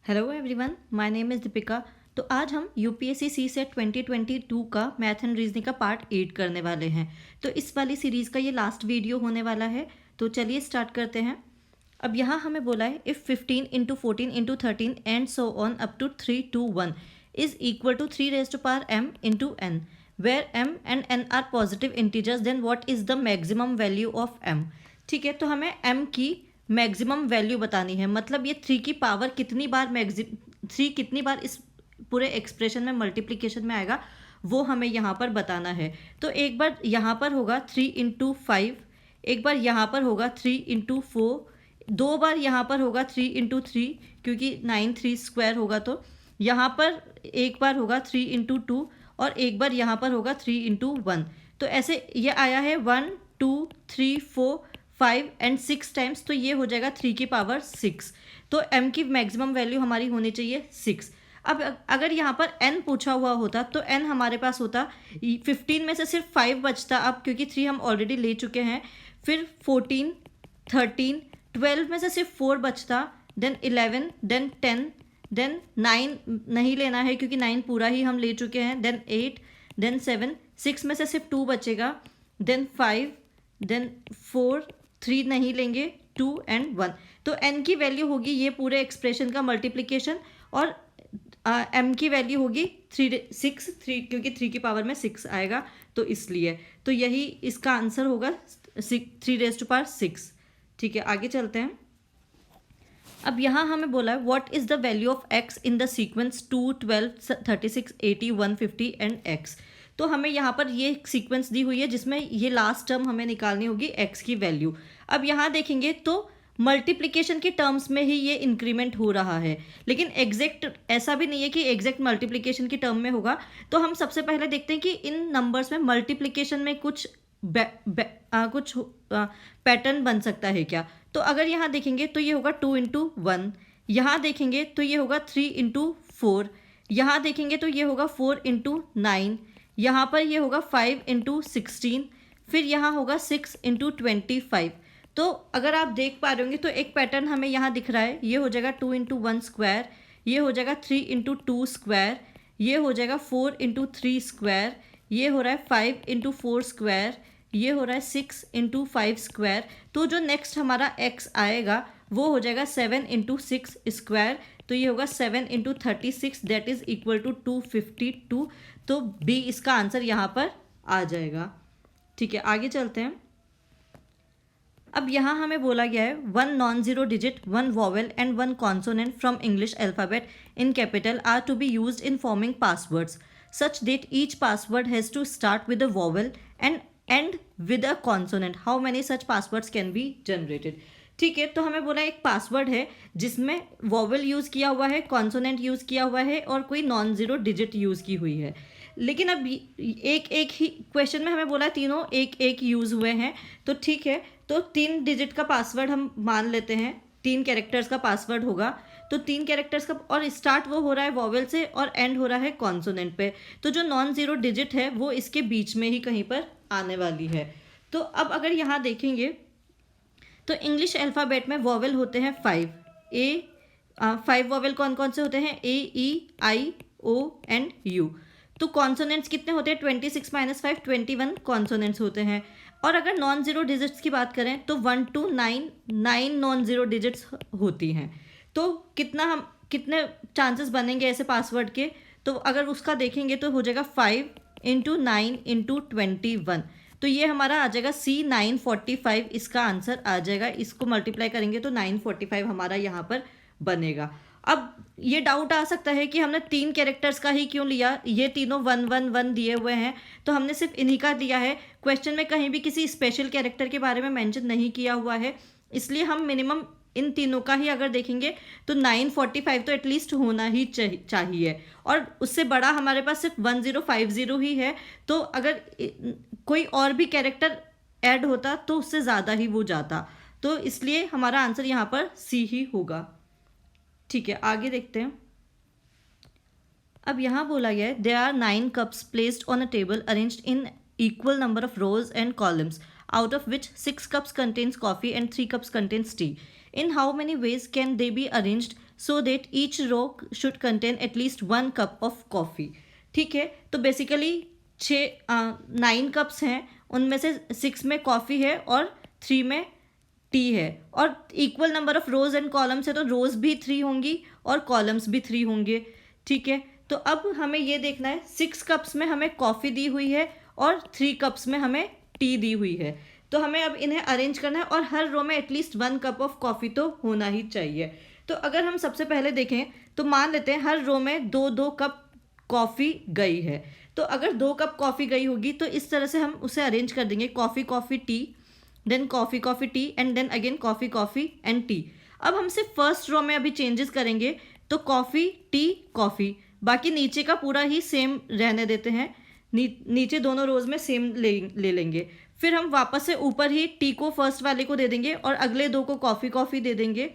Hello everyone, my name is Deepika. तो आज हम यूपीएससी सी सेट 2022 का मैथ एंड रीजनिंग का पार्ट 8 करने वाले हैं। तो इस वाली सीरीज़ का ये लास्ट वीडियो होने वाला है। तो चलिए स्टार्ट करते हैं। अब यहाँ हमें बोला है if 15 into 14 into 13 and so on up to 3 2 1 is equal to 3 raise to power m into n, where m and n are positive integers, then what is the maximum value of m। ठीक है, तो हमें m की maximum value बतानी है, मतलब ये 3 की पावर कितनी बार 3 कितनी बार इस पूरे एक्सप्रेशन में मल्टीप्लिकेशन में आएगा वो हमें यहाँ पर बताना है। तो एक बार यहाँ पर होगा 3 इंटू 5, एक बार यहाँ पर होगा 3 इंटू 4, दो बार यहाँ पर होगा 3 इंटू 3 क्योंकि 9 3 स्क्वायर होगा, तो यहाँ पर एक बार होगा 3 इंटू 2 और एक बार यहाँ पर होगा 3 इंटू 1। तो ऐसे ये आया है 1 2 3 4 5 एंड 6 टाइम्स, तो ये हो जाएगा 3 की पावर 6। तो m की मैक्सिमम वैल्यू हमारी होनी चाहिए 6। अब अगर यहाँ पर n पूछा हुआ होता तो n हमारे पास होता 15 में से सिर्फ 5 बचता अब, क्योंकि 3 हम ऑलरेडी ले चुके हैं। फिर 14 13 12 में से सिर्फ 4 बचता, देन 11 देन 10 देन 9 नहीं लेना है क्योंकि 9 पूरा ही हम ले चुके हैं, देन 8 देन 7 6 में से सिर्फ 2 बचेगा, देन 5 देन 4 3 नहीं लेंगे, 2 एंड 1। तो n की वैल्यू होगी ये पूरे एक्सप्रेशन का मल्टीप्लिकेशन, और m की वैल्यू होगी 3 क्योंकि 3 की पावर में 6 आएगा, तो इसलिए तो यही इसका आंसर होगा 3 रेज टू पावर 6। ठीक है, आगे चलते हैं। अब यहाँ हमें बोला है what is the value of x in the sequence 2 12 36 80 150 and x। तो हमें यहाँ पर ये सीक्वेंस दी हुई है जिसमें ये लास्ट टर्म हमें निकालनी होगी x की वैल्यू। अब यहाँ देखेंगे तो मल्टीप्लिकेशन के टर्म्स में ही ये इंक्रीमेंट हो रहा है, लेकिन एग्जैक्ट ऐसा भी नहीं है कि एग्जैक्ट मल्टीप्लिकेशन के टर्म में होगा। तो हम सबसे पहले देखते हैं कि इन नंबर्स में मल्टीप्लिकेशन में कुछ कुछ पैटर्न बन सकता है क्या। तो अगर यहाँ देखेंगे तो ये होगा 2 इंटू 1, यहाँ देखेंगे तो ये होगा 3 इंटू 4, यहाँ देखेंगे तो ये होगा 4 इंटू 9, यहाँ पर ये होगा 5 इंटू 16, फिर यहाँ होगा 6 इंटू 25। तो अगर आप देख पा रहे होंगे तो एक पैटर्न हमें यहाँ दिख रहा है, ये हो जाएगा 2 इंटू 1 स्क्वायर, ये हो जाएगा 3 इंटू 2 स्क्वायर, ये हो जाएगा 4 इंटू 3 स्क्वायर, ये हो रहा है 5 इंटू 4 स्क्वायर, ये हो रहा है 6 इंटू 5 स्क्वायर। तो जो नेक्स्ट हमारा x आएगा वो हो जाएगा 7 इंटू 6 स्क्वायर, तो ये होगा 7 into 36, that is equal to 252। तो b इसका आंसर यहाँ पर आ जाएगा। ठीक है, आगे चलते हैं। अब यहाँ हमें बोला गया है 1 non zero digit 1 vowel and 1 consonant from English alphabet in capital are to be used in forming passwords such that each password has to start with a vowel and end with a consonant. How many such passwords can be generated? ठीक है, तो हमें बोला एक password है जिसमें vowel use किया हुआ है, कॉन्सोनेंट यूज़ किया हुआ है और कोई नॉन ज़ीरो डिजिट यूज़ की हुई है। लेकिन अब एक एक ही क्वेश्चन में हमें बोला तीनों एक एक यूज़ हुए हैं, तो ठीक है, तो 3 डिजिट का पासवर्ड हम मान लेते हैं, 3 कैरेक्टर्स का पासवर्ड होगा। तो 3 कैरेक्टर्स का, और स्टार्ट वो हो रहा है वॉवेल से और एंड हो रहा है कॉन्सोनेंट पे। तो जो नॉन ज़ीरो डिजिट है वो इसके बीच में ही कहीं पर आने वाली है। तो अब अगर यहाँ देखेंगे तो इंग्लिश अल्फ़ाबेट में वॉवेल होते हैं 5 5 वॉवेल कौन कौन से होते हैं, ए ई आई ओ एंड यू। तो कॉन्सोनेंट्स कितने होते हैं, 26 माइनस 5 21 कॉन्सोनेंट्स होते हैं। और अगर नॉन ज़ीरो डिजिट्स की बात करें तो 1 to 9 नॉन ज़ीरो डिजिट्स होती हैं। तो कितने चांसेस बनेंगे ऐसे पासवर्ड के, तो अगर उसका देखेंगे तो हो जाएगा 5 इंटू 9 इंटू 21। तो ये हमारा आ जाएगा C 945, इसका आंसर आ जाएगा। इसको मल्टीप्लाई करेंगे तो 945 हमारा यहाँ पर बनेगा। अब ये डाउट आ सकता है कि हमने 3 कैरेक्टर्स का ही क्यों लिया, ये तीनों 1 1 1 दिए हुए हैं, तो हमने सिर्फ इन्हीं का दिया है। क्वेश्चन में कहीं भी किसी स्पेशल कैरेक्टर के बारे में मेंशन नहीं किया हुआ है, इसलिए हम मिनिमम इन तीनों का ही अगर देखेंगे तो 945 तो एटलीस्ट होना ही चाहिए, और उससे बड़ा हमारे पास सिर्फ 1050 ही है। तो अगर कोई और भी कैरेक्टर ऐड होता तो उससे ज़्यादा ही वो जाता, तो इसलिए हमारा आंसर यहाँ पर सी ही होगा। ठीक है, आगे देखते हैं। अब यहाँ बोला गया है there are 9 cups placed on a table arranged in equal number of rows and columns, out of which 6 cups contains coffee and 3 cups contains tea. In how many ways can they be arranged so that each row should contain at least 1 cup of coffee. ठीक है, तो basically 9 cups हैं, उनमें से 6 में coffee है और 3 में टी है, और equal number of rows and columns है, तो रोज भी 3 होंगी और कॉलम्स भी 3 होंगे। ठीक है, तो अब हमें ये देखना है 6 कप्स में हमें कॉफ़ी दी हुई है और 3 कप्स में हमें टी दी हुई है। तो हमें अब इन्हें अरेंज करना है और हर रो में एटलीस्ट 1 कप ऑफ कॉफ़ी तो होना ही चाहिए। तो अगर हम सबसे पहले देखें तो मान लेते हैं हर रो में 2-2 कप कॉफ़ी गई है। तो अगर 2 कप कॉफ़ी गई होगी तो इस तरह से हम उसे अरेंज कर देंगे, coffee coffee tea, then coffee coffee tea and then again coffee coffee and tea. अब हम सिर्फ फर्स्ट रो में अभी चेंजेस करेंगे, तो कॉफ़ी टी कॉफ़ी, बाकी नीचे का पूरा ही सेम रहने देते हैं। नीचे दोनों रोज में सेम ले लेंगे। फिर हम वापस से ऊपर ही टी को फर्स्ट वाले को दे देंगे और अगले 2 को कॉफ़ी कॉफ़ी दे देंगे।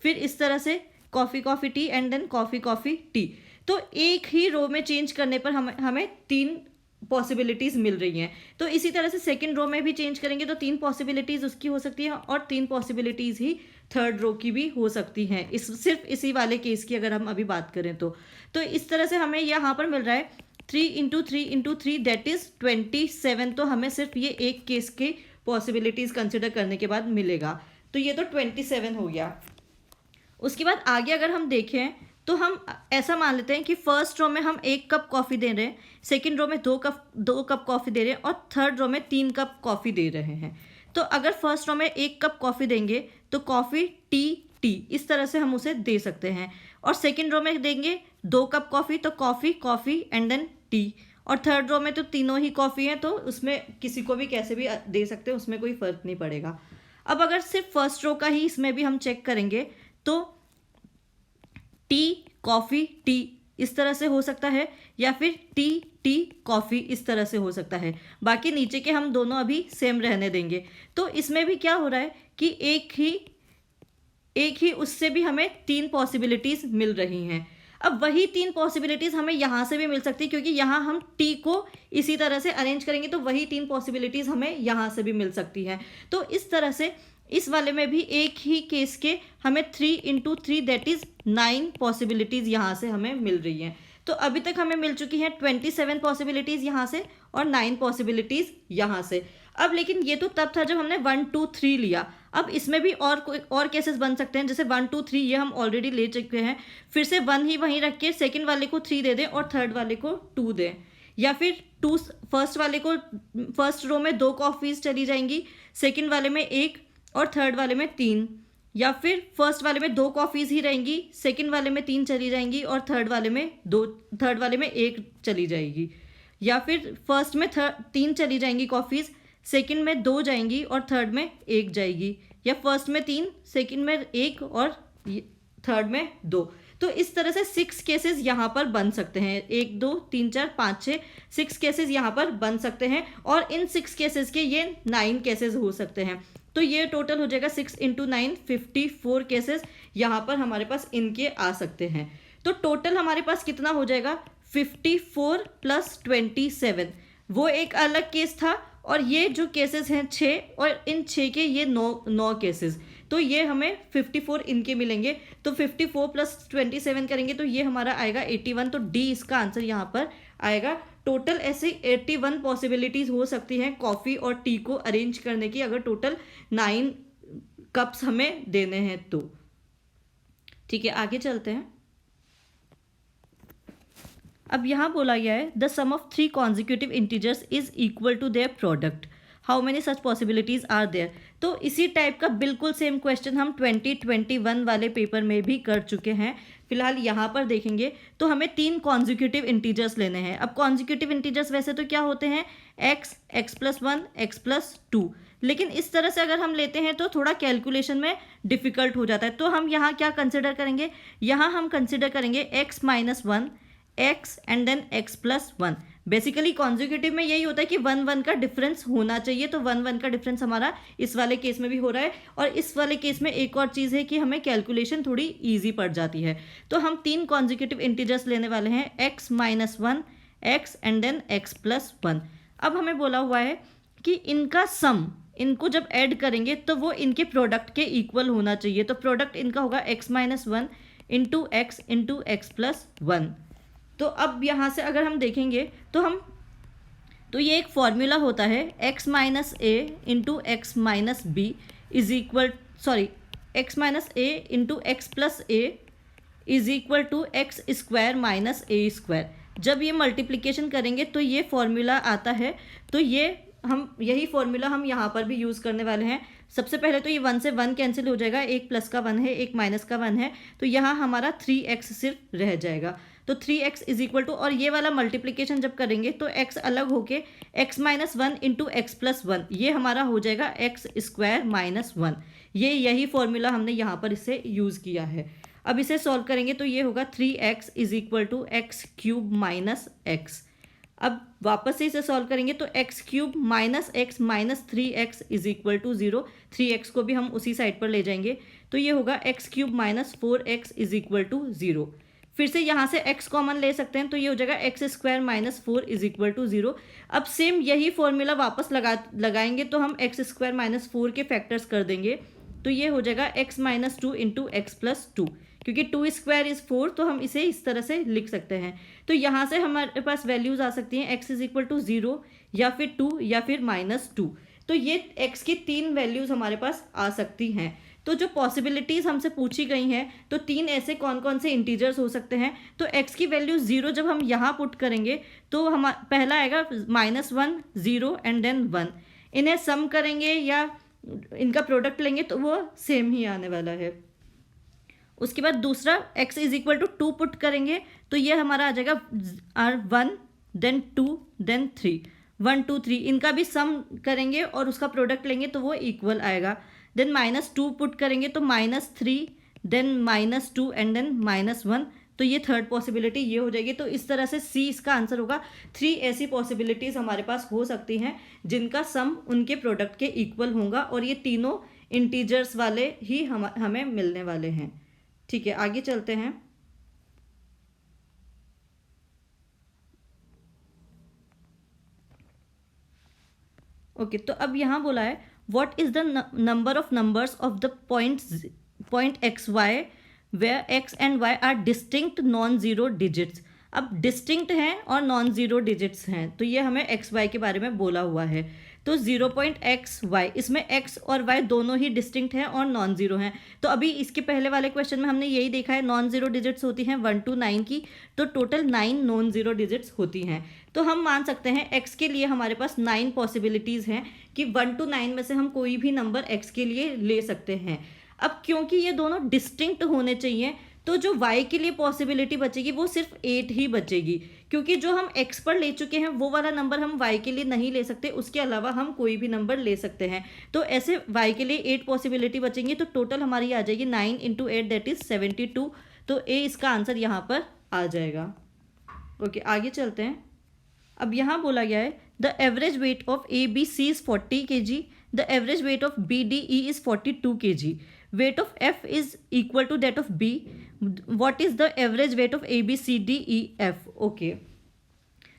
फिर इस तरह से coffee coffee tea and then coffee coffee tea. तो एक ही रो में चेंज करने पर हमें 3 पॉसिबिलिटीज़ मिल रही हैं। तो इसी तरह से सेकंड रो में भी चेंज करेंगे तो 3 पॉसिबिलिटीज़ उसकी हो सकती है और 3 पॉसिबिलिटीज़ ही थर्ड रो की भी हो सकती हैं, सिर्फ इसी वाले केस की अगर हम अभी बात करें तो इस तरह से हमें यहाँ पर मिल रहा है 3 इंटू 3 इंटू 3 दैट इज़ 27। तो हमें सिर्फ ये एक केस की पॉसिबिलिटीज़ कंसिडर करने के बाद मिलेगा। तो ये तो 27 हो गया। उसके बाद आगे अगर हम देखें तो हम ऐसा मान लेते हैं कि फर्स्ट रो में हम 1 कप कॉफ़ी दे रहे हैं, सेकंड रो में 2 कप कॉफ़ी दे रहे हैं और थर्ड रो में 3 कप कॉफ़ी दे रहे हैं। तो अगर फर्स्ट रो में 1 कप कॉफ़ी देंगे तो कॉफ़ी टी टी, इस तरह से हम उसे दे सकते हैं। और सेकंड रो में देंगे 2 कप कॉफ़ी तो coffee coffee and then tea, और थर्ड रो में तो तीनों ही कॉफ़ी हैं तो उसमें किसी को भी कैसे भी दे सकते हैं, उसमें कोई फ़र्क नहीं पड़ेगा। अब अगर सिर्फ फर्स्ट रो का ही इसमें भी हम चेक करेंगे तो टी कॉफ़ी टी इस तरह से हो सकता है, या फिर टी टी कॉफ़ी इस तरह से हो सकता है। बाकी नीचे के हम दोनों अभी सेम रहने देंगे। तो इसमें भी क्या हो रहा है कि एक ही उससे भी हमें 3 पॉसिबिलिटीज़ मिल रही हैं। अब वही 3 पॉसिबिलिटीज़ हमें यहाँ से भी मिल सकती है, क्योंकि यहाँ हम टी को इसी तरह से अरेंज करेंगे तो वही 3 पॉसिबिलिटीज़ हमें यहाँ से भी मिल सकती हैं। तो इस तरह से इस वाले में भी एक ही केस के हमें 3 इंटू 3 दैट इज़ 9 पॉसिबिलिटीज़ यहाँ से हमें मिल रही हैं। तो अभी तक हमें मिल चुकी हैं 27 पॉसिबिलिटीज़ यहाँ से और 9 पॉसिबिलिटीज़ यहाँ से। अब लेकिन ये तो तब था जब हमने 1 2 3 लिया। अब इसमें भी और केसेस बन सकते हैं, जैसे 1 2 3 ये हम ऑलरेडी ले चुके हैं, फिर से 1 ही वहीं रख के सेकेंड वाले को 3 दे दें और थर्ड वाले को 2 दें, या फिर फर्स्ट रो में 2 कॉफ़ीज़ चली जाएंगी, सेकेंड वाले में 1 और थर्ड वाले में 3, या फिर फर्स्ट वाले में 2 कॉफ़ीज़ ही रहेंगी, सेकंड वाले में 3 चली जाएंगी और थर्ड वाले में 1 चली जाएगी, या फिर फर्स्ट में 3 चली जाएंगी कॉफ़ीज़, सेकंड में 2 जाएंगी और थर्ड में 1 जाएगी, या फर्स्ट में 3 सेकंड में 1 और थर्ड में 2। तो इस तरह से 6 केसेस यहाँ पर बन सकते हैं, 1 2 3 4 5 6 6 केसेस यहाँ पर बन सकते हैं, और इन 6 केसेस के ये 9 केसेस हो सकते हैं। तो ये टोटल हो जाएगा 6 इंटू 9 54 केसेस यहाँ पर हमारे पास इनके आ सकते हैं। तो टोटल हमारे पास कितना हो जाएगा 54 प्लस 27, वो एक अलग केस था, और ये जो केसेस हैं 6 और इन 6 के ये 9 केसेस, तो ये हमें 54 इनके मिलेंगे। तो 54 प्लस 27 करेंगे तो ये हमारा आएगा 81। तो डी इसका आंसर यहाँ पर आएगा। टोटल ऐसे 81 पॉसिबिलिटीज़ हो सकती हैं कॉफ़ी और टी को अरेंज करने की, अगर टोटल 9 कप्स हमें देने हैं तो। ठीक है, आगे चलते हैं। अब यहाँ बोला गया है the sum of 3 consecutive integers is equal to their product, how many such possibilities are there. तो इसी टाइप का बिल्कुल सेम क्वेश्चन हम 2021 वाले पेपर में भी कर चुके हैं। फिलहाल यहाँ पर देखेंगे तो हमें 3 कॉन्जिक्यूटिव इंटीजर्स लेने हैं। अब कॉन्जिक्यूटिव इंटीजर्स वैसे तो क्या होते हैं x, x+1, x+2, लेकिन इस तरह से अगर हम लेते हैं तो थोड़ा कैलकुलेशन में डिफ़िकल्ट हो जाता है। तो हम यहाँ क्या कंसिडर करेंगे, यहाँ हम कंसिडर करेंगे x-1, x and then x+1। Basically consecutive में यही होता है कि 1 1 का डिफरेंस होना चाहिए, तो 1 1 का डिफरेंस हमारा इस वाले केस में भी हो रहा है। और इस वाले केस में एक और चीज़ है कि हमें कैलकुलेशन थोड़ी ईजी पड़ जाती है। तो हम 3 कॉन्जिक्यूटिव इंटीजर्स लेने वाले हैं, x-1, x and then x+1। अब हमें बोला हुआ है कि इनका सम, इनको जब ऐड करेंगे तो वो इनके प्रोडक्ट के इक्वल होना चाहिए। तो प्रोडक्ट इनका होगा x-1 into X plus one. तो अब यहाँ से अगर हम देखेंगे तो ये एक फॉर्मूला होता है x minus A into X minus B is equal X minus A into X plus A is equal to X square minus A square. जब ये मल्टीप्लिकेशन करेंगे तो ये फॉर्मूला आता है। तो यही फॉर्मूला हम यहाँ पर भी यूज़ करने वाले हैं। सबसे पहले तो ये 1 से 1 कैंसिल हो जाएगा, एक प्लस का 1 है, एक माइनस का 1 है, तो यहाँ हमारा 3x सिर्फ रह जाएगा। तो 3x इज इक्वल टू, और ये वाला मल्टीप्लिकेशन जब करेंगे तो x अलग होके x minus 1 into X plus 1, ये हमारा हो जाएगा एक्स स्क्वायर माइनस 1। यही फॉर्मूला हमने यहाँ पर इसे यूज़ किया है। अब इसे सॉल्व करेंगे तो ये होगा 3x is equal to X cube minus X. अब वापस से इसे सॉल्व करेंगे तो X cube minus X minus 3x is equal to 0। 3x को भी हम उसी साइड पर ले जाएंगे तो ये होगा X cube minus 4x is equal to 0। फिर से यहाँ से x कॉमन ले सकते हैं तो ये हो जाएगा X square minus 4 is equal to 0। अब सेम यही फॉर्मूला वापस लगाएंगे तो हम एक्स स्क्वायर माइनस 4 के फैक्टर्स कर देंगे तो ये हो जाएगा x minus 2 into X plus 2, क्योंकि 2 स्क्वायर इज 4 तो हम इसे इस तरह से लिख सकते हैं। तो यहाँ से हमारे पास वैल्यूज आ सकती हैं x इज इक्वल टू 0 या फिर 2 या फिर -2। तो ये x की 3 वैल्यूज हमारे पास आ सकती हैं। तो जो पॉसिबिलिटीज़ हमसे पूछी गई हैं तो 3 ऐसे कौन कौन से इंटीजर्स हो सकते हैं। तो x की वैल्यू 0 जब हम यहाँ पुट करेंगे तो हम पहला आएगा -1 0 एंड देन 1। इन्हें सम करेंगे या इनका प्रोडक्ट लेंगे तो वो सेम ही आने वाला है। उसके बाद दूसरा x is equal to 2 put करेंगे तो ये हमारा आ जाएगा 1 देन 2 देन 3, 1 2 3। इनका भी सम करेंगे और उसका प्रोडक्ट लेंगे तो वो इक्वल आएगा। देन -2 पुट करेंगे तो -3 देन -2 एंड देन -1। तो ये थर्ड पॉसिबिलिटी ये हो जाएगी। तो इस तरह से C इसका आंसर होगा। 3 ऐसी पॉसिबिलिटीज़ हमारे पास हो सकती हैं जिनका सम उनके प्रोडक्ट के इक्वल होगा और ये तीनों इंटीजर्स वाले ही हमें मिलने वाले हैं। ठीक है, आगे चलते हैं। ओके, तो अब यहाँ बोला है what is the number of numbers of the point X Y where X and Y are distinct non zero digits. अब डिस्टिंक्ट हैं और नॉन जीरो डिजिट्स हैं तो ये हमें एक्स वाई के बारे में बोला हुआ है। तो 0.xy, इसमें x और y दोनों ही डिस्टिंक्ट हैं और नॉन जीरो हैं। तो अभी इसके पहले वाले क्वेश्चन में हमने यही देखा है, नॉन जीरो डिजिट्स होती हैं 1 to 9 की, तो टोटल 9 नॉन जीरो डिजिट्स होती हैं। तो हम मान सकते हैं x के लिए हमारे पास 9 पॉसिबिलिटीज़ हैं कि 1 to 9 में से हम कोई भी नंबर x के लिए ले सकते हैं। अब क्योंकि ये दोनों डिस्टिंक्ट होने चाहिए तो जो y के लिए पॉसिबिलिटी बचेगी वो सिर्फ 8 ही बचेगी, क्योंकि जो हम x पर ले चुके हैं वो वाला नंबर हम y के लिए नहीं ले सकते, उसके अलावा हम कोई भी नंबर ले सकते हैं। तो ऐसे y के लिए 8 पॉसिबिलिटी बचेंगी तो टोटल हमारी आ जाएगी 9 × 8 दैट इज 72। तो a इसका आंसर यहाँ पर आ जाएगा। ओके, आगे चलते हैं। अब यहाँ बोला गया है the average weight of ABC is 40 kg, the average weight of BDE is 42 kg, weight of F is equal to that of B. What is the average weight of A B C D E F? Okay,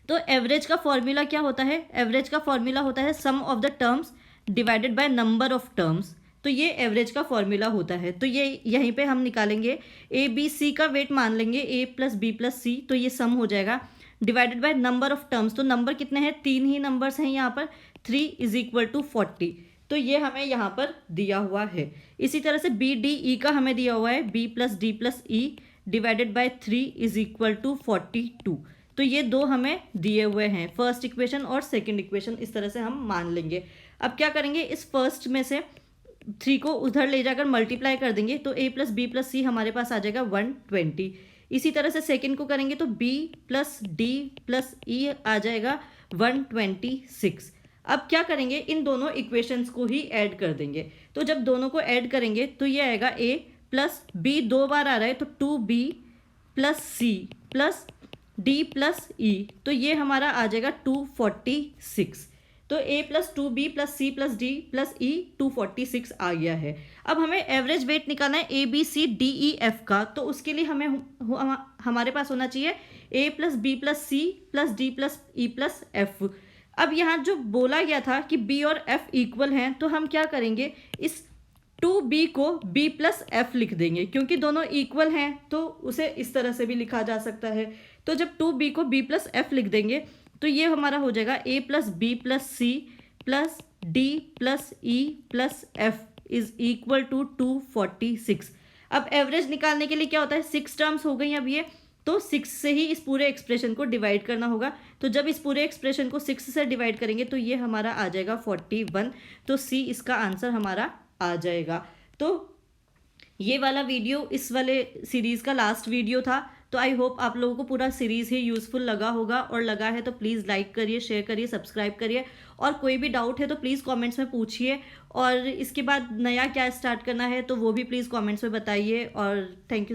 तो average का formula क्या होता है? Average का formula होता है sum of the terms divided by number of terms. तो ये एवरेज का फॉर्मूला होता है। तो ये यहीं पे हम निकालेंगे ए बी सी का वेट मान लेंगे A + B + C, तो ये सम हो जाएगा divided by number of terms. तो नंबर कितने हैं? 3 ही नंबर्स हैं यहाँ पर, 3 = 40। तो ये हमें यहाँ पर दिया हुआ है। इसी तरह से BDE का हमें दिया हुआ है B + D + E divided by 3 = 42। तो ये दो हमें दिए हुए हैं, फर्स्ट इक्वेशन और सेकंड इक्वेशन, इस तरह से हम मान लेंगे। अब क्या करेंगे, इस फर्स्ट में से 3 को उधर ले जाकर मल्टीप्लाई कर देंगे तो A + B + C हमारे पास आ जाएगा 120। इसी तरह से सेकंड को करेंगे तो B + D + E आ जाएगा 126। अब क्या करेंगे, इन दोनों इक्वेशंस को ही ऐड कर देंगे। तो जब दोनों को ऐड करेंगे तो ये आएगा A + B, 2 बार आ रहा है तो 2B + C + D + E, तो ये हमारा आ जाएगा 246। तो A + 2B + C + D + E 246 आ गया है। अब हमें एवरेज वेट निकालना है A B C D E F का, तो उसके लिए हमारे पास होना चाहिए A + B + C + D + E + F। अब यहाँ जो बोला गया था कि B और F इक्वल हैं, तो हम क्या करेंगे, इस 2b को b प्लस एफ लिख देंगे, क्योंकि दोनों इक्वल हैं तो उसे इस तरह से भी लिखा जा सकता है। तो जब 2b को b प्लस एफ लिख देंगे तो ये हमारा हो जाएगा a plus B plus C plus d plus E plus F is equal to 246। अब एवरेज निकालने के लिए क्या होता है, 6 टर्म्स हो गई अब ये, तो 6 से ही इस पूरे एक्सप्रेशन को डिवाइड करना होगा। तो जब इस पूरे एक्सप्रेशन को 6 से डिवाइड करेंगे तो ये हमारा आ जाएगा 41। तो सी इसका आंसर हमारा आ जाएगा। तो ये वाला वीडियो इस वाले सीरीज़ का लास्ट वीडियो था। तो आई होप आप लोगों को पूरा सीरीज़ ही यूज़फुल लगा होगा, और लगा है तो प्लीज़ लाइक करिए, शेयर करिए, सब्सक्राइब करिए, और कोई भी डाउट है तो प्लीज़ कमेंट्स में पूछिए, और इसके बाद नया क्या स्टार्ट करना है तो वो भी प्लीज़ कमेंट्स में बताइए। और थैंक यू।